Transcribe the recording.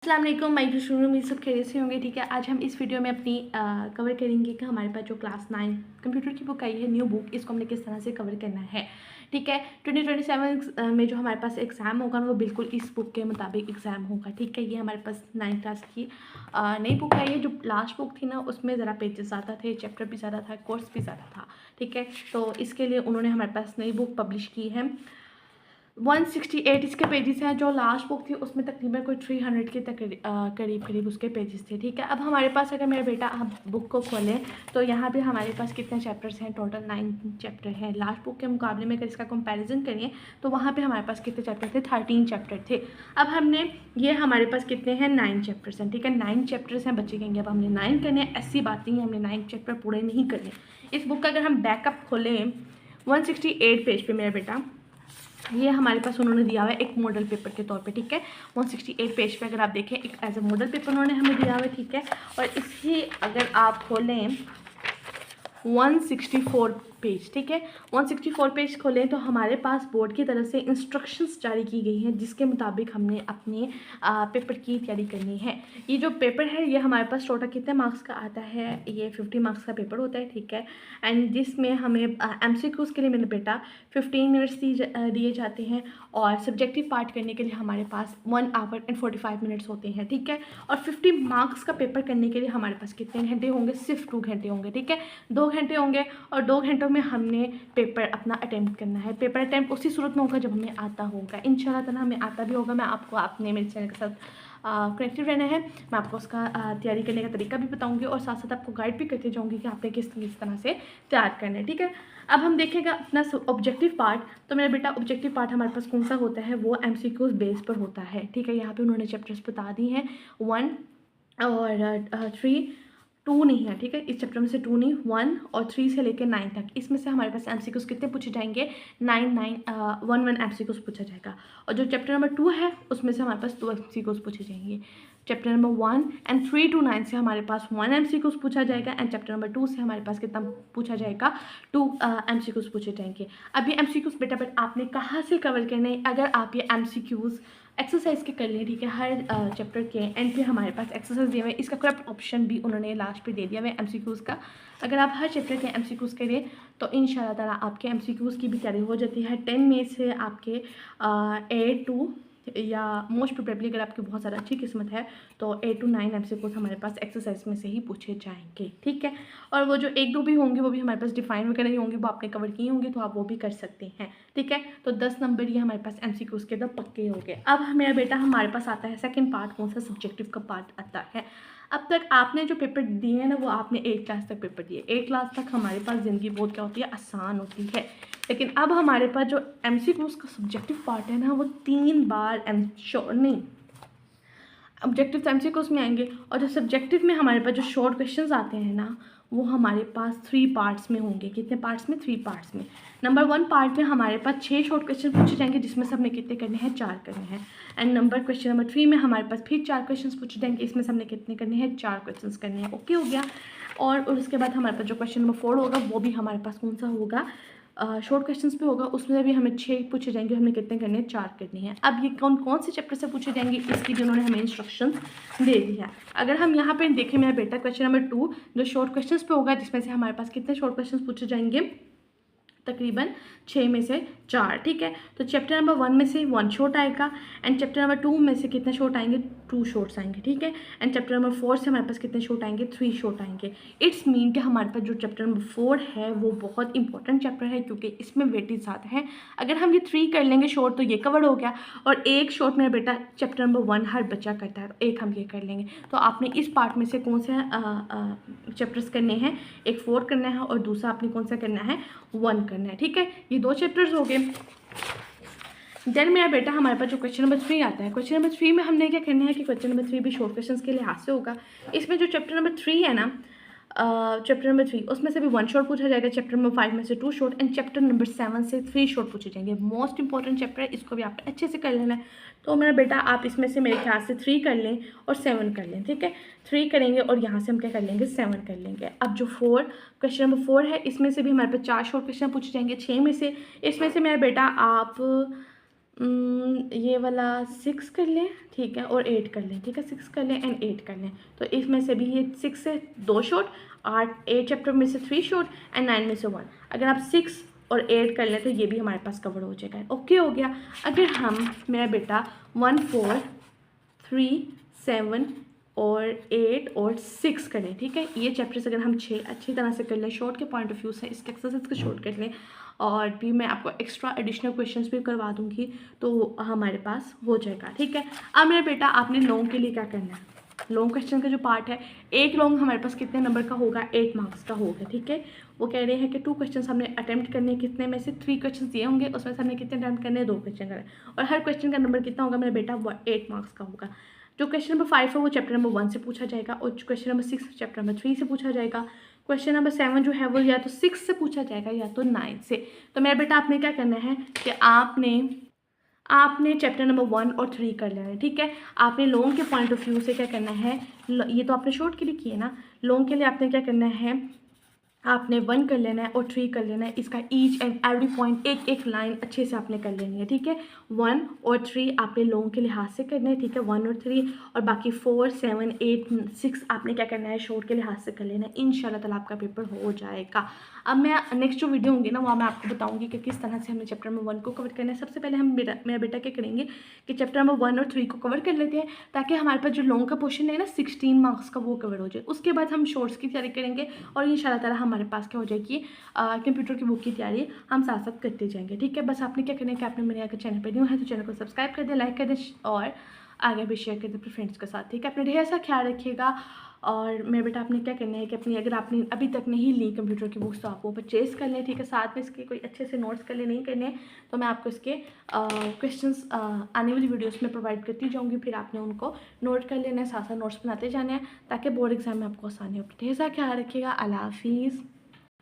अस्सलाम वालेकुम my dear student, उम्मीद सब खैरियत से होंगे। ठीक है, आज हम इस वीडियो में अपनी कवर करेंगे कि हमारे पास जो क्लास 9 कंप्यूटर की बुक आई है, न्यू बुक, इसको हमने किस तरह से कवर करना है। ठीक है, 2027 में जो हमारे पास एग्ज़ाम होगा वो बिल्कुल इस बुक के मुताबिक एग्ज़ाम होगा। ठीक है, ये हमारे पास 9 क्लास की नई बुक आई है। जो लास्ट बुक थी ना, उसमें ज़रा पेजेस ज़्यादा थे, चैप्टर भी ज़्यादा था, कोर्स भी ज़्यादा था। ठीक है, तो इसके लिए उन्होंने हमारे पास नई बुक पब्लिश की है। 168 इसके पेजेस हैं। जो लास्ट बुक थी उसमें तकरीबन कोई 300 के करीब उसके पेजेस थे। ठीक है, अब हमारे पास अगर मेरा बेटा आप बुक को खोलें तो यहाँ पे हमारे पास कितने चैप्टर्स हैं? टोटल 9 चैप्टर हैं। लास्ट बुक के मुकाबले में अगर इसका कंपैरिजन करें तो वहाँ पे हमारे पास कितने चैप्टर थे? 13 चैप्टर थे। अब हमने ये हमारे पास कितने हैं? 9 चैप्टर्स हैं। ठीक है, 9 चैप्टर्स हैं। बच्चे कहेंगे अब हमने 9 करने हैं, ऐसी बात नहीं है, हमने 9 चैप्टर पूरे नहीं करने। इस बुक का अगर हम बैकअप खोलें 168 पेज पे मेरा बेटा, ये हमारे पास उन्होंने दिया हुआ है एक मॉडल पेपर के तौर पे। ठीक है, 168 पेज पे अगर आप देखें एक एज ए मॉडल पेपर उन्होंने हमें दिया हुआ है। ठीक है, और इसी अगर आप खोलें 164 पेज, ठीक है, 164 पेज खोलें तो हमारे पास बोर्ड की तरफ से इंस्ट्रक्शंस जारी की गई हैं जिसके मुताबिक हमने अपने पेपर की तैयारी करनी है। ये जो पेपर है ये हमारे पास टोटल कितने मार्क्स का आता है? ये 50 मार्क्स का पेपर होता है। ठीक है, एंड जिसमें हमें MCQs के लिए मेरे बेटा 15 मिनट्स दिए जाते हैं और सब्जेक्टिव पार्ट करने के लिए हमारे पास 1 आवर एंड 45 मिनट्स होते हैं। ठीक है, और 50 मार्क्स का पेपर करने के लिए हमारे पास कितने घंटे होंगे? सिर्फ 2 घंटे होंगे। ठीक है, 2 घंटे होंगे और 2 घंटों में हमने पेपर अपना अटेम्प्ट करना है। पेपर अटेम्प्ट उसी सूरत में होगा जब हमें आता होगा। इंशाल्लाह ताला हमें आता भी होगा। मैं आपको अपने मेरे चैनल के साथ कनेक्टेड रहना है। मैं आपको उसका तैयारी करने का तरीका भी बताऊंगी और साथ साथ आपको गाइड भी करते जाऊंगी कि आपने किस तरह से तैयार करना है। ठीक है, अब हम देखेंगे अपना ऑब्जेक्टिव पार्ट। तो मेरा बेटा ऑब्जेक्टिव पार्ट हमारे पास कौन सा होता है? वो MCQs बेस पर होता है। ठीक है, यहाँ पे उन्होंने चैप्टर्स बता दी हैं 1 और 3, 2 नहीं है। ठीक है, इस चैप्टर में से 2 नहीं, 1 और 3 से लेकर 9 तक इसमें से हमारे पास MCQs कितने पूछे जाएंगे? 1 MCQs पूछा जाएगा। और जो चैप्टर नंबर 2 है उसमें से हमारे पास 2 MCQs पूछे जाएंगे। चैप्टर नंबर 1 एंड 3 to 9 से हमारे पास 1 MCQs पूछा जाएगा एंड चैप्टर नंबर 2 से हमारे पास कितना पूछा जाएगा? 2 MCQs पूछे जाएंगे। अब ये MCQs बेटा आपने कहाँ से कवर करने हैं? अगर आप ये MCQs एक्सरसाइज के कर लें। ठीक है, हर चैप्टर के एंड पे हमारे पास एक्सरसाइज दिया हुआ है। इसका करप्ट ऑप्शन भी उन्होंने लास्ट पे दे दिया हुआ है MCQs का। अगर आप हर चैप्टर के MCQs करें तो इंशाल्लाह ताला आपके MCQs की भी तैयारी हो जाती है। 10 में से आपके 8 to या मोस्ट प्रोबेबली अगर आपकी बहुत ज़्यादा अच्छी किस्मत है तो 8 to 9 MCQs हमारे पास एक्सरसाइज में से ही पूछे जाएंगे। ठीक है, और वो जो 1-2 भी होंगे वो भी हमारे पास डिफाइन वगैरह नहीं होंगे, वो आपने कवर किए होंगे तो आप वो भी कर सकते हैं। ठीक है, तो 10 नंबर ये हमारे पास MCQs के तो पक्के हो गए। अब मेरा बेटा हमारे पास आता है सेकंड पार्ट। कौन सा? सब्जेक्टिव का पार्ट आता है। अब तक आपने जो पेपर दिए हैं ना वो आपने 8 क्लास तक पेपर दिए। 8 क्लास तक हमारे पास ज़िंदगी बहुत क्या होती है? आसान होती है। लेकिन अब हमारे पास जो MCQs का सब्जेक्टिव पार्ट है ना वो 3 बार नहीं ऑब्जेक्टिव तो MCQs में आएंगे और जो सब्जेक्टिव में हमारे पास जो शॉर्ट क्वेश्चंस आते हैं ना वो हमारे पास 3 पार्ट्स में होंगे। कितने पार्ट्स में? 3 पार्ट्स में। नंबर 1 पार्ट में हमारे पास 6 शॉर्ट क्वेश्चन पूछे जाएंगे जिसमें से हमने कितने करने हैं? 4 करने हैं। एंड क्वेश्चन नंबर 3 में हमारे पास फिर 4 क्वेश्चन पूछे जाएंगे, इसमें से हमने कितने करने हैं? 4 क्वेश्चन करने हैं। ओके हो गया। और उसके बाद हमारे पास जो क्वेश्चन नंबर 4 होगा वो भी हमारे पास कौन सा होगा? शॉर्ट क्वेश्चंस पे होगा। उसमें भी हमें 6 पूछे जाएंगे, हमने कितने करने हैं? 4 करने हैं। अब ये कौन कौन से चैप्टर से पूछे जाएंगे इसकी भी उन्होंने हमें इंस्ट्रक्शंस दे दी है। अगर हम यहाँ पे देखें मेरा बेटा क्वेश्चन नंबर 2 जो शॉर्ट क्वेश्चंस पे होगा जिसमें से हमारे पास कितने शॉर्ट क्वेश्चंस पूछे जाएंगे? तकरीबन 6 में से 4। ठीक है, तो चैप्टर नंबर 1 में से 1 शॉर्ट आएगा एंड चैप्टर नंबर 2 में से कितने शॉर्ट आएंगे? 2 शॉर्ट्स आएंगे। ठीक है, एंड चैप्टर नंबर 4 से हमारे पास कितने शॉर्ट आएंगे? 3 शॉर्ट आएंगे। इट्स मीन कि हमारे पास जो चैप्टर नंबर 4 है वो बहुत इंपॉर्टेंट चैप्टर है क्योंकि इसमें वेटेज ज़्यादा है। अगर हम ये 3 कर लेंगे शॉर्ट तो ये कवर हो गया और एक शॉर्ट मेरा बेटा चैप्टर नंबर 1 हर बच्चा करता है, एक हम ये कर लेंगे। तो आपने इस पार्ट में से कौन से चैप्टर्स करने हैं? एक 4 करना है और दूसरा आपने कौन सा करना है? 1 करना है। ठीक है, ये 2 चैप्टर्स हो गए। देन मेरा बेटा हमारे पास जो क्वेश्चन नंबर 3 आता है, क्वेश्चन नंबर 3 में हमने क्या करना है कि क्वेश्चन नंबर 3 भी शॉर्ट क्वेश्चंस के लिहाज से होगा। इसमें जो चैप्टर नंबर 3 है ना, चैप्टर नंबर 3 उसमें से भी 1 शॉर्ट पूछा जाएगा, चैप्टर नंबर 5 में से 2 शॉर्ट एंड चैप्टर नंबर 7 से 3 शॉर्ट पूछे जाएंगे। मोस्ट इंपॉर्टेंट चैप्टर है, इसको भी आपने अच्छे से कर लेना है। तो मेरा बेटा आप इसमें से मेरे ख्याल से 3 कर लें और 7 कर लें। ठीक है, 3 करेंगे और यहाँ से हम क्या कर लेंगे? 7 कर लेंगे। अब जो क्वेश्चन नंबर 4 है इसमें से भी हमारे पास 4 शॉर्ट क्वेश्चन पूछे जाएंगे 6 में से। इसमें से मेरा बेटा आप ये वाला 6 कर लें, ठीक है, और 8 कर लें, ठीक है, 6 कर लें एंड 8 कर लें। तो इसमें से भी ये 6 से 2 शॉर्ट, 8 चैप्टर में से 3 शॉर्ट एंड 9 में से 1। अगर आप 6 और 8 कर लें तो ये भी हमारे पास कवर हो जाएगा। ओके हो गया। अगर हम, मेरा बेटा 1 4 3 7 और 8 और 6 करें, ठीक है, ये चैप्टर्स अगर हम 6 अच्छी तरह से कर लें, शॉर्ट के पॉइंट ऑफ व्यू से इसके एक्सरसाइज को शॉर्ट कर लें, और भी मैं आपको एक्स्ट्रा एडिशनल क्वेश्चंस भी करवा दूंगी, तो हमारे पास हो जाएगा। ठीक है, अब मेरा बेटा आपने लॉन्ग के लिए क्या करना है, लॉन्ग क्वेश्चन का जो पार्ट है, एक लॉन्ग हमारे पास कितने नंबर का होगा, 8 मार्क्स का होगा। ठीक है, वो कह रहे हैं कि 2 क्वेश्चन हमने अटेम्प्ट करने, कितने में से 3 क्वेश्चन दिए होंगे, उसमें से हमने कितने अटेम्प्ट करने हैं, 2 क्वेश्चन करें, और हर क्वेश्चन का नंबर कितना होगा मेरा बेटा, वो 8 मार्क्स का होगा। जो क्वेश्चन नंबर 5 है वो चैप्टर नंबर 1 से पूछा जाएगा, और क्वेश्चन नंबर 6 चैप्टर नंबर 3 से पूछा जाएगा। क्वेश्चन नंबर 7 जो है वो या तो 6 से पूछा जाएगा या तो 9 से। तो मेरा बेटा आपने क्या करना है कि आपने चैप्टर नंबर 1 और 3 कर लेना है। ठीक है, आपने लॉन्ग के पॉइंट ऑफ व्यू से क्या करना है, ये तो आपने शॉर्ट के लिए किए ना, लॉन्ग के लिए आपने क्या करना है, आपने 1 कर लेना है और 3 कर लेना है। इसका ईच एंड एवरी पॉइंट, एक एक लाइन अच्छे से आपने कर लेनी है। ठीक है, 1 और 3 आपने लॉन्ग के लिहाज से करना है। ठीक है, 1 और 3, और बाकी 4 7 8 6 आपने क्या करना है, शॉर्ट के लिहाज से कर लेना है। इंशाल्लाह ताला आपका पेपर हो जाएगा। अब मैं नेक्स्ट जो वीडियो होंगी ना, वहाँ मैं आपको बताऊंगी कि किस तरह से हमने चैप्टर नंबर 1 को कवर करना है। सबसे पहले हम मेरा बेटा क्या करेंगे कि चैप्टर नंबर 1 और 3 को कवर कर लेते हैं, ताकि हमारे पास जो लॉन्ग का पोर्शन है ना 16 मार्क्स का, वो कवर हो जाए। उसके बाद हम शॉर्ट्स की तैयारी करेंगे, और इंशाल्लाह ताला हमारे पास क्या हो जाएगी, कंप्यूटर की बुक की तैयारी हम साथ साथ करते जाएंगे। ठीक है, बस आपने क्या करना है कि आपने मेरे अगर चैनल पर न्यू है तो चैनल को सब्सक्राइब कर दें, लाइक कर दें, और आगे भी शेयर कर दें अपने फ्रेंड्स के साथ। ठीक है, अपने ढेर सा ख्याल रखिएगा। और मेरे बेटा आपने क्या करना है कि अपनी, अगर आपने अभी तक नहीं ली कंप्यूटर की बुक्स तो आप वो परचेज़ कर लें। ठीक है, साथ में इसके कोई अच्छे से नोट्स कर ले, नहीं करने तो मैं आपको इसके क्वेश्चंस आने वाली वीडियोस में प्रोवाइड करती जाऊंगी, फिर आपने उनको नोट कर लेना है, साथ साथ नोट्स बनाते जाने हैं, ताकि बोर्ड एग्जाम में आपको आसानी हो। ढेर सारा ख्याल रखिएगा। अल्लाह हाफिज़।